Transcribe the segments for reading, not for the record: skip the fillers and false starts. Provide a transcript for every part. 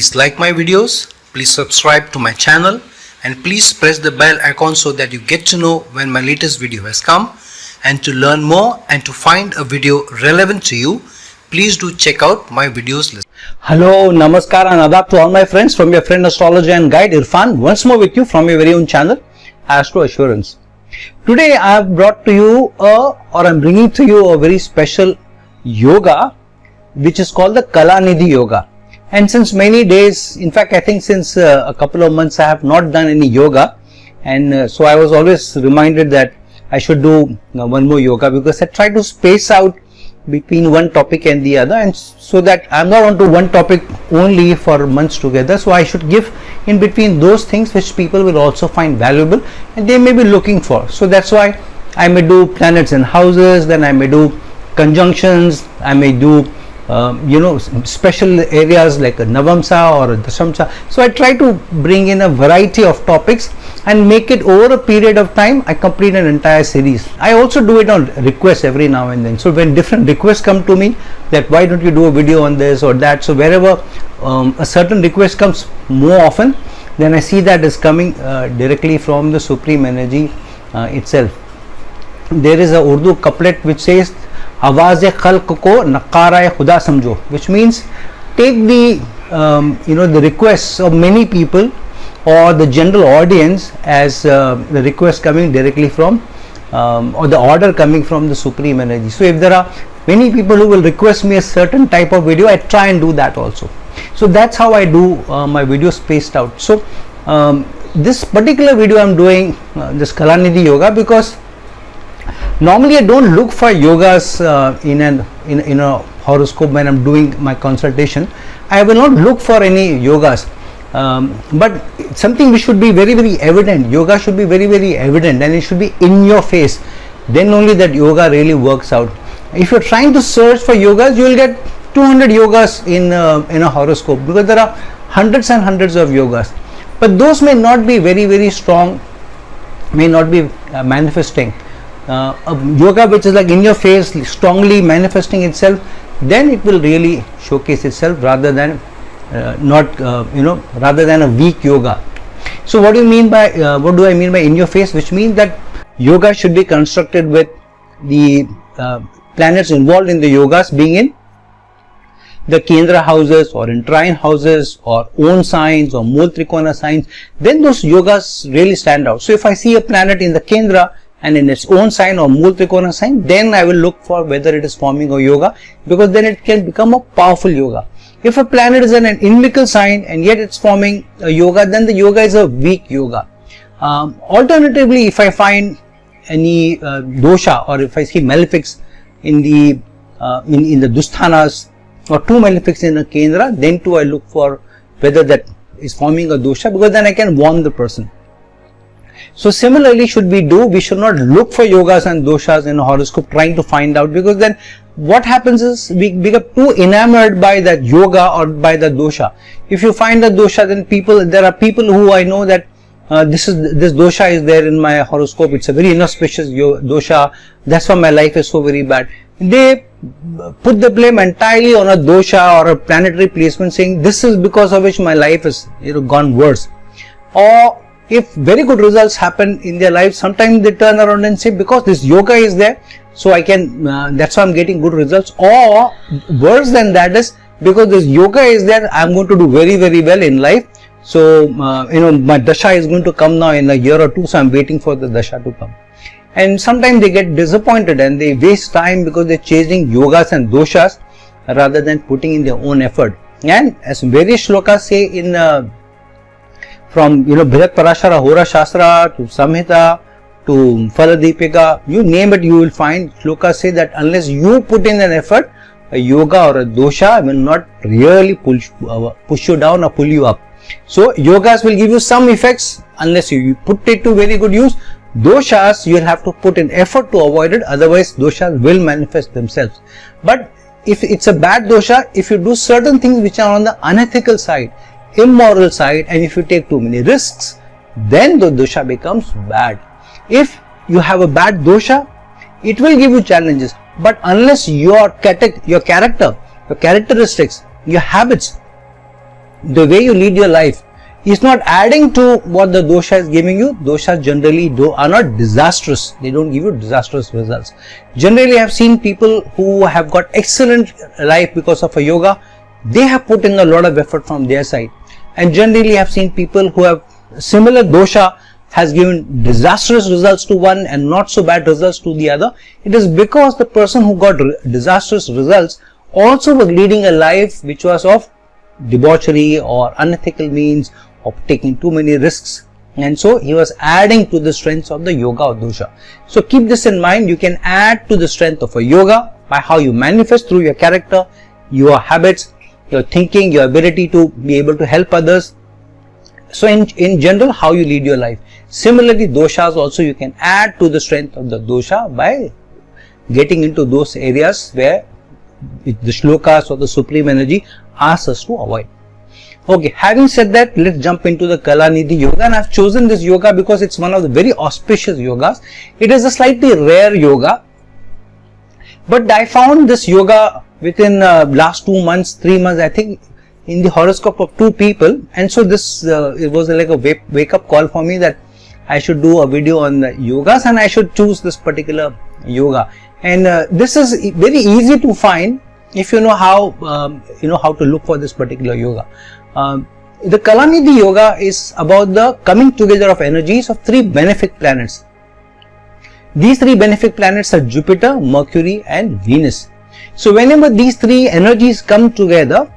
Please like my videos, please subscribe to my channel, and please press the bell icon so that you get to know when my latest video has come. And to learn more and to find a video relevant to you, please do check out my videos list. Hello, namaskar and adab to all my friends from your friend astrologer and guide Irfan, once more with you from your very own channel Astro Assurance. Today I have brought to you I'm bringing to you a very special yoga which is called the Kalanidhi Yoga. And since many days, in fact I think since a couple of months I have not done any yoga, and so I was always reminded that I should do one more yoga, because I try to space out between one topic and the other, and so that I'm not onto one topic only for months together. So I should give in between those things which people will also find valuable and they may be looking for. So that's why I may do planets and houses, then I may do conjunctions, I may do special areas like a Navamsa or a Dashamsa. So I try to bring in a variety of topics and make it over a period of time. I complete an entire series. I also do it on request every now and then. So when different requests come to me that why don't you do a video on this or that, so wherever a certain request comes more often, then I see that is coming directly from the Supreme Energy itself. There is a Urdu couplet which says आवाज़ खल्क को नकारा खुदा समझो, which means take the the requests of many people or the general audience as the request coming directly from or the order coming from the Supreme Energy. So if there are many people who will request me a certain type of video, I try and do that also. So that's how I do my videos spaced out. So this particular video I'm doing this Kalanidhi Yoga, because normally I don't look for yogas in a horoscope when I'm doing my consultation. I will not look for any yogas, but something which should be very, very evident. Yoga should be very, very evident, and it should be in your face. Then only that yoga really works out. If you're trying to search for yogas, you will get 200 yogas in a horoscope, because there are hundreds and hundreds of yogas, but those may not be very, very strong, may not be manifesting. A yoga which is like in your face, strongly manifesting itself, then it will really showcase itself rather than rather than a weak yoga. So what do you mean by what do I mean by in your face? Which means that yoga should be constructed with the planets involved in the yogas being in the Kendra houses or in trine houses or own signs or Mool Trikona signs. Then those yogas really stand out. So if I see a planet in the Kendra and in its own sign or Mool Trikona sign, then I will look for whether it is forming a yoga, because then it can become a powerful yoga. If a planet is in an inimical sign and yet it's forming a yoga, then the yoga is a weak yoga. Alternatively, if I find any dosha, or if I see malefics in the Dusthanas or two malefics in a Kendra, then too I look for whether that is forming a dosha, because then I can warn the person. So similarly we should not look for yogas and doshas in a horoscope trying to find out, because then what happens is we become too enamored by that yoga or by the dosha. If you find a dosha, then there are people who I know that this dosha is there in my horoscope, it's a very inauspicious dosha, that's why my life is so very bad. They put the blame entirely on a dosha or a planetary placement, saying this is because of which my life is gone worse. Or if very good results happen in their life, sometimes they turn around and say, because this yoga is there, so I can that's why I'm getting good results. Or worse than that is, because this yoga is there, I'm going to do very, very well in life. So my dasha is going to come now in a year or two, so I'm waiting for the dasha to come. And sometimes they get disappointed and they waste time because they're chasing yogas and doshas rather than putting in their own effort. And as various shlokas say in from Parashar, Hora Shastra to Samhita to Phaladipika, you name it, you will find shlokas say that unless you put in an effort, a yoga or a dosha will not really push you down or pull you up. So yogas will give you some effects unless you put it to very good use. Doshas, you will have to put in effort to avoid it, otherwise doshas will manifest themselves. But if it's a bad dosha, if you do certain things which are on the unethical side, immoral side, and if you take too many risks, then the dosha becomes bad. If you have a bad dosha, it will give you challenges, but unless your character, your characteristics, your habits the way you lead your life is not adding to what the dosha is giving you. Doshas generally are not disastrous. They don't give you disastrous results. Generally, I have seen people who have got excellent life because of a yoga. They have put in a lot of effort from their side. And generally, I have seen people who have similar dosha has given disastrous results to one and not so bad results to the other. It is because the person who got disastrous results also was leading a life which was of debauchery or unethical means, of taking too many risks, and so he was adding to the strengths of the yoga or dosha. So keep this in mind. You can add to the strength of a yoga by how you manifest through your character, your habits, your thinking, your ability to be able to help others. So in general, how you lead your life. Similarly, doshas also you can add to the strength of the dosha by getting into those areas where the shlokas or the supreme energy asks us to avoid. Okay, having said that, let's jump into the Kalanidhi Yoga, and I've chosen this yoga because it's one of the very auspicious yogas. It is a slightly rare yoga, but I found this yoga within last 2 months, 3 months, I think, in the horoscope of 2 people, and so this it was like a wake up call for me that I should do a video on the yogas and I should choose this particular yoga. And this is very easy to find if you know how to look for this particular yoga. The Kalanidhi Yoga is about the coming together of energies of 3 benefic planets. These 3 benefic planets are Jupiter, Mercury and Venus. So whenever these 3 energies come together,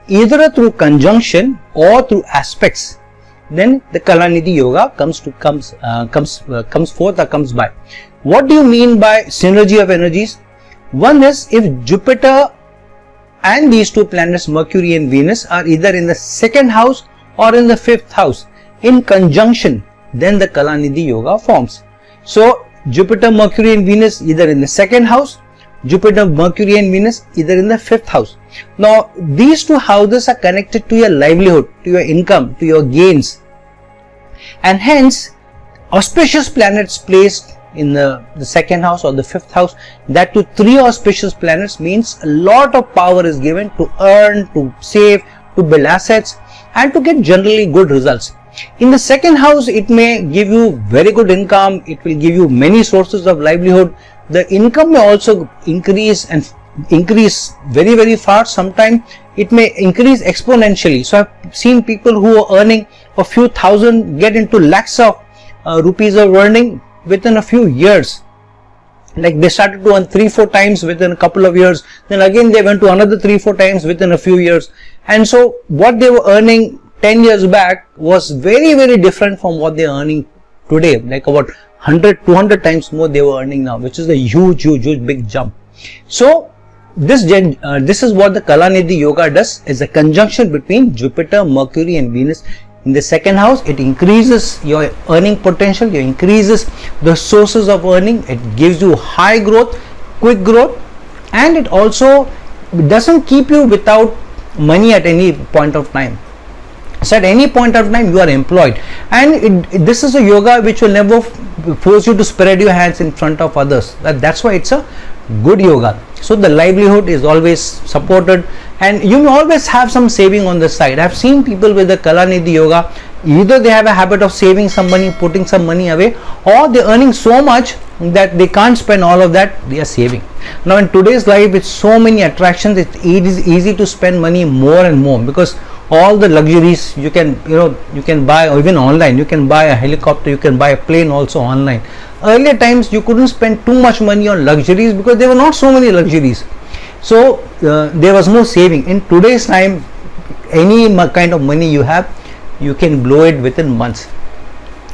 either through conjunction or through aspects, then the Kalanidhi Yoga comes forth or comes by. What do you mean by synergy of energies? One is if Jupiter and these 2 planets, Mercury and Venus, are either in the 2nd house or in the 5th house in conjunction, then the Kalanidhi Yoga forms. So Jupiter, Mercury and Venus either in the 2nd house, Jupiter, Mercury and Venus either in the 5th house. Now these 2 houses are connected to your livelihood, to your income, to your gains, and hence auspicious planets placed in the 2nd house or the 5th house, that to 3 auspicious planets means a lot of power is given to earn, to save, to build assets and to get generally good results. In the 2nd house, it may give you very good income, it will give you many sources of livelihood. The income may also increase and increase very, very fast. Sometimes it may increase exponentially. So I've seen people who are earning a few thousand get into lakhs of rupees of earning within a few years. Like they started to earn 3-4 times within a couple of years, then again they went to another 3-4 times within a few years, and so what they were earning 10 years back was very, very different from what they are earning today, like about 100-200 times more they were earning now, which is a huge big jump. So this is what the Kalanidhi Yoga does, is a conjunction between Jupiter, Mercury and Venus. In the 2nd house, it increases your earning potential, it increases the sources of earning, it gives you high growth, quick growth, and it also doesn't keep you without money at any point of time. So at any point of time you are employed, and this is a yoga which will never force you to spread your hands in front of others. That's why it's a good yoga. So the livelihood is always supported, and you may always have some saving on the side. I've seen people with the Kalanidhi Yoga, either they have a habit of saving some money, putting some money away, or they're earning so much that they can't spend all of that, they are saving. Now in today's life, with so many attractions, it's easy to spend money more and more, because all the luxuries you can buy, or even online you can buy a helicopter, you can buy a plane also online. Earlier times you couldn't spend too much money on luxuries because there were not so many luxuries, so there was no saving. In today's time, any kind of money you have, you can blow it within months.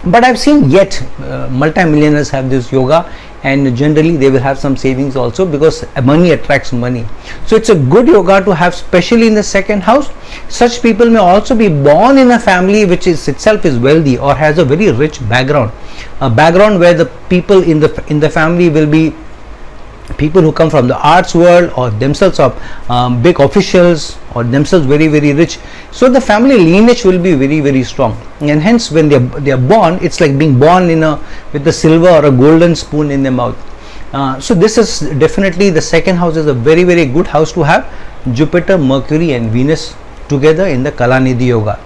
But I've seen yet multi-millionaires have this yoga, and generally they will have some savings also, because money attracts money. So it's a good yoga to have, especially in the 2nd house. Such people may also be born in a family which is itself is wealthy or has a very rich background, a background where the people in the family will be people who come from the arts world, or themselves are big officials, or themselves very, very rich. So the family lineage will be very, very strong, and hence when they are born, it's like being born with a silver or a golden spoon in their mouth. So this is definitely, the 2nd house is a very, very good house to have Jupiter, Mercury and Venus together in the Kalanidhi Yoga.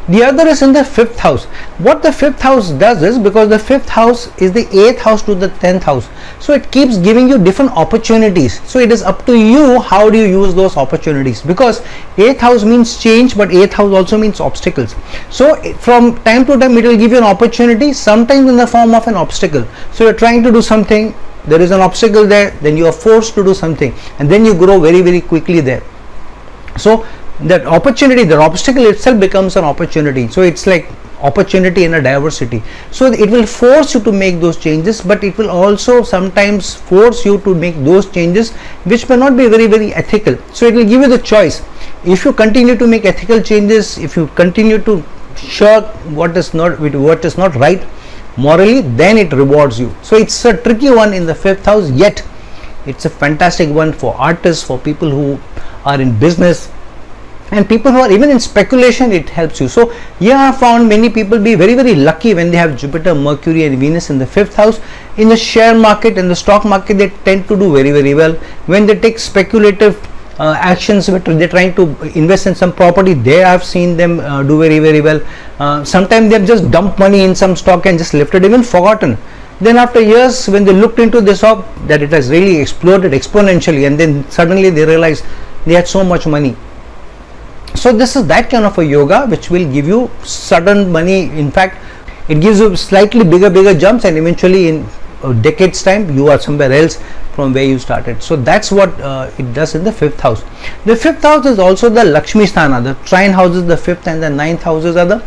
The other is in the 5th house. What the 5th house does is, because the 5th house is the 8th house to the 10th house, so it keeps giving you different opportunities. So it is up to you how do you use those opportunities, because 8th house means change, but 8th house also means obstacles. So from time to time it will give you an opportunity, sometimes in the form of an obstacle. So you're trying to do something, there is an obstacle there, then you are forced to do something, and then you grow very, very quickly there. So that opportunity, the obstacle itself becomes an opportunity. So it's like opportunity in a diversity. So it will force you to make those changes, but it will also sometimes force you to make those changes which may not be very, very ethical. So it will give you the choice. If you continue to make ethical changes, if you continue to shirk what is not right morally, then it rewards you. So it's a tricky one in the 5th house, yet it's a fantastic one for artists, for people who are in business, and people who are even in speculation. It helps you. So here I have found many people be very, very lucky when they have Jupiter, Mercury and Venus in the 5th house. In the share market, in the stock market, they tend to do very, very well. When they take speculative actions, they're trying to invest in some property, there I have seen them do very, very well. Sometimes they have just dumped money in some stock and just left it, even forgotten. Then after years, when they looked into this stock, that it has really exploded exponentially, and then suddenly they realized they had so much money. So this is that kind of a yoga which will give you sudden money. In fact, it gives you slightly bigger jumps, and eventually in a decade's time you are somewhere else from where you started. So that's what it does in the 5th house. The 5th house is also the Lakshmi Sthana. The trine houses, the 5th and the 9th houses are the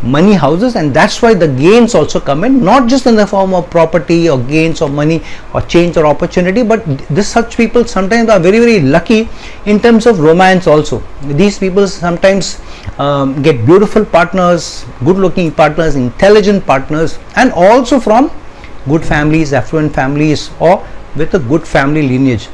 money houses, and that's why the gains also come in, not just in the form of property or gains or money or change or opportunity, but such people sometimes are very, very lucky in terms of romance also. These people sometimes get beautiful partners, good looking partners, intelligent partners, and also from good families, affluent families, or with a good family lineage.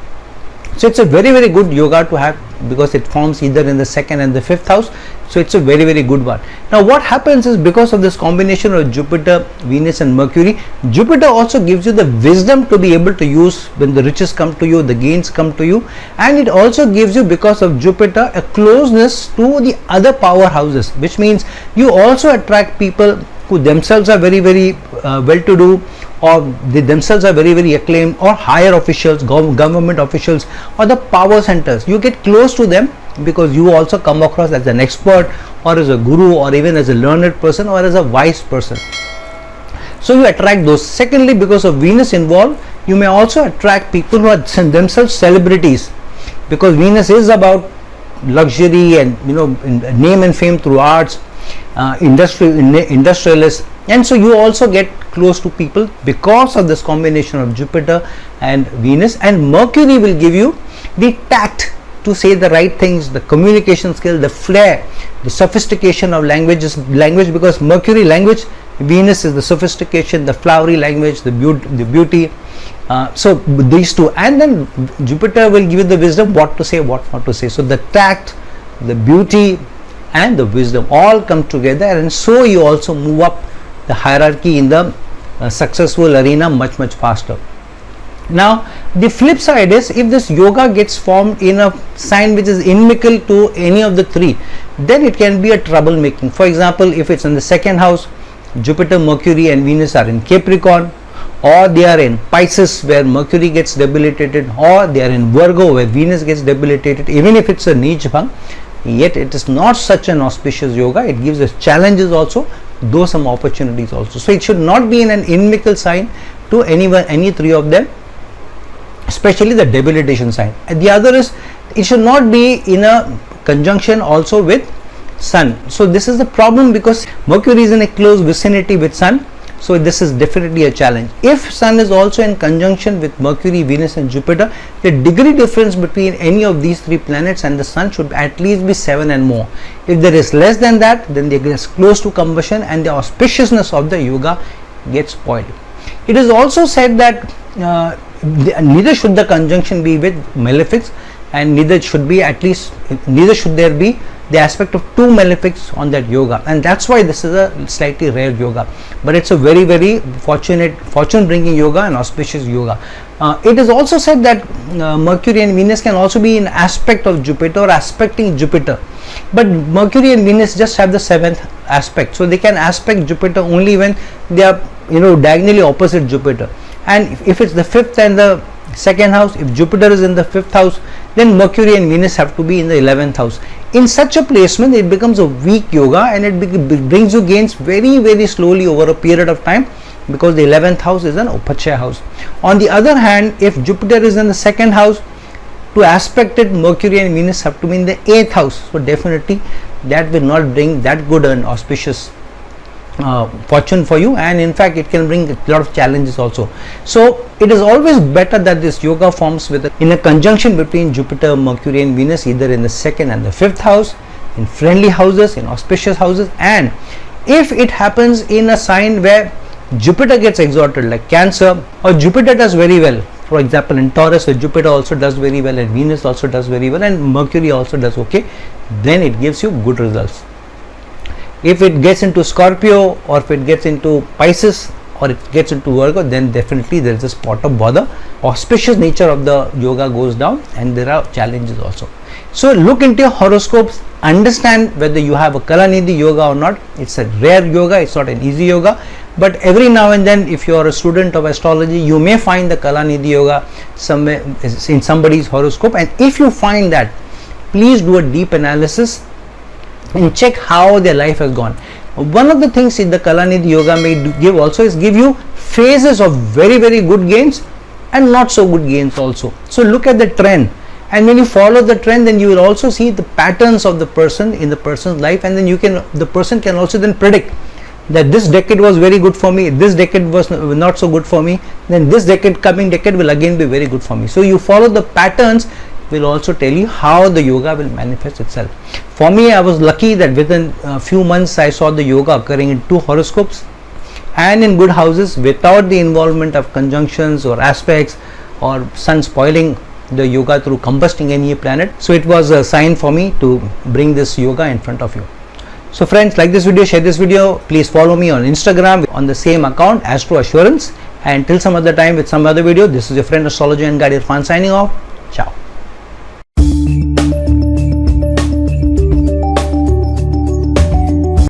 So it's a very, very good yoga to have, because it forms either in the 2nd and the 5th house. So it's a very, very good one. Now what happens is, because of this combination of Jupiter, Venus and Mercury, Jupiter also gives you the wisdom to be able to use when the riches come to you, the gains come to you, and it also gives you, because of Jupiter, a closeness to the other power houses, which means you also attract people who themselves are very, very well-to-do, or they themselves are very, very acclaimed, or higher officials, government officials, or the power centers. You get close to them because you also come across as an expert, or as a guru, or even as a learned person, or as a wise person. So you attract those. Secondly, because of Venus involved, you may also attract people who are themselves celebrities, because Venus is about luxury and name and fame through arts, industrialists, and so you also get close to people because of this combination of Jupiter and Venus. And Mercury will give you the tact to say the right things, the communication skill, the flair, the sophistication of language, because Mercury language, Venus is the sophistication, the flowery language, the beauty. So these two, and then Jupiter will give you the wisdom, what to say, what not to say. So the tact, the beauty and the wisdom all come together, and so you also move up the hierarchy in the successful arena much faster. Now the flip side is, if this yoga gets formed in a sign which is inimical to any of the three, then it can be a troublemaking. For example, if it's in the 2nd house, Jupiter, Mercury and Venus are in Capricorn, or they are in Pisces where Mercury gets debilitated, or they are in Virgo where Venus gets debilitated, even if it's a niche bhang, yet it is not such an auspicious yoga. It gives us challenges also, though some opportunities also. So it should not be in an inimical sign to any three of them, especially the debilitation sign. And the other is, it should not be in a conjunction also with Sun. So this is the problem, because Mercury is in a close vicinity with Sun. So this is definitely a challenge. If Sun is also in conjunction with Mercury, Venus and Jupiter, the degree difference between any of these three planets and the Sun should at least be 7 and more. If there is less than that, then they get close to combustion, and the auspiciousness of the yoga gets spoiled. It is also said that neither should the conjunction be with malefics, and neither should there be the aspect of two malefics on that yoga, and that's why this is a slightly rare yoga, but it's a very, very fortune bringing yoga and auspicious yoga. It is also said that Mercury and Venus can also be in aspect of Jupiter or aspecting Jupiter, but Mercury and Venus just have the 7th aspect, so they can aspect Jupiter only when they are diagonally opposite Jupiter. And if it's the 5th and the 2nd house, if Jupiter is in the 5th house, then Mercury and Venus have to be in the 11th house. In such a placement, it becomes a weak yoga, and it brings you gains very, very slowly over a period of time, because the 11th house is an Upachaya house. On the other hand, if Jupiter is in the 2nd house, to aspect it, Mercury and Venus have to be in the 8th house. So definitely that will not bring that good and auspicious fortune for you, and in fact it can bring a lot of challenges also. So it is always better that this yoga forms in a conjunction between Jupiter, Mercury and Venus, either in the 2nd and the 5th house, in friendly houses, in auspicious houses. And if it happens in a sign where Jupiter gets exalted, like Cancer, or Jupiter does very well, for example in Taurus, where Jupiter also does very well and Venus also does very well and Mercury also does okay, then it gives you good results. If it gets into Scorpio, or if it gets into Pisces, or it gets into Virgo, then definitely there is a spot of bother. Auspicious nature of the yoga goes down, and there are challenges also. So look into your horoscopes, understand whether you have a Kalanidhi Yoga or not. It's a rare yoga, it's not an easy yoga, but every now and then, if you are a student of astrology, you may find the Kalanidhi Yoga somewhere in somebody's horoscope, and if you find that, please do a deep analysis and check how their life has gone. One of the things in the Kalanidhi Yoga may give also is give you phases of very, very good gains and not so good gains also. So look at the trend, and when you follow the trend, then you will also see the patterns of the person in the person's life, and then the person can also then predict that this decade was very good for me, this decade was not so good for me, then this coming decade will again be very good for me. So you follow the patterns, will also tell you how the yoga will manifest itself. For me, I was lucky that within a few months I saw the yoga occurring in 2 horoscopes and in good houses without the involvement of conjunctions or aspects or sun spoiling the yoga through combusting any planet. So it was a sign for me to bring this yoga in front of you. So friends, like this video, share this video, please follow me on Instagram on the same account, Astro Assurance, and till some other time with some other video, this is your friend astrologer and guide Irfan signing off. Ciao.